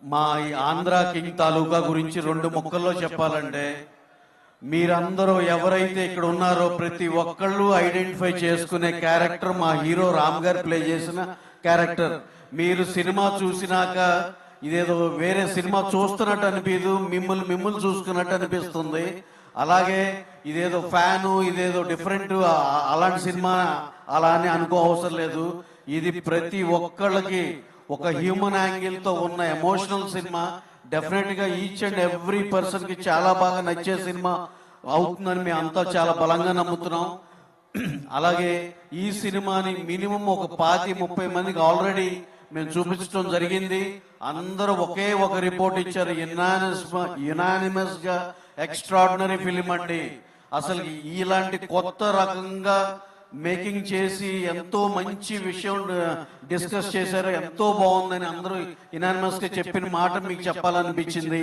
మా ఈ ఆంధ్ర కింగ్ తాలూకా గురించి 2 ముక్కల్లో చెప్పాలంటే, మీరందరూ ఎవరైతే ఇక్కడ ఉన్నారో ప్రతి ఒక్కళ్ళు ఐడెంటిఫై చేసుకునే క్యారెక్టర్ మా హీరో రామ్ గారు ప్లే చేసిన క్యారెక్టర్. మీరు సినిమా చూసినాక ఇదేదో వేరే సినిమా చూస్తున్నట్టు అనిపించదు, మిమ్మల్ని చూసుకున్నట్టు అనిపిస్తుంది. అలాగే ఇదేదో ఫ్యాను, ఇదేదో డిఫరెంట్ అలాంటి సినిమా అలా అని అనుకో అవసరం లేదు. ఇది ప్రతి ఒక్కళ్ళకి ఒక హ్యూమన్ యాంగిల్ తో ఉన్న ఎమోషనల్ సినిమా. డెఫినెట్ గా ఈచ్ అండ్ ఎవ్రీ పర్సన్ కి చాలా బాగా నచ్చే సినిమా అవుతుందని మేము అంతా చాలా బలంగా నమ్ముతున్నాం. అలాగే ఈ సినిమాని మినిమం ఒక 25-30 మందికి ఆల్రెడీ మేము చూపించడం జరిగింది. అందరూ ఒకే ఒక రిపోర్ట్ ఇచ్చారు, యునానిమస్ గా ఎక్స్ట్రాడినరీ ఫిలిం అండి. అసలు ఇలాంటి కొత్త రకంగా మేకింగ్ చేసి ఎంతో మంచి విషయం డిస్కస్ చేశారు, ఎంతో బాగుందని అందరూ యునానిమస్ గా చెప్పిన మాట మీకు చెప్పాలనిపించింది.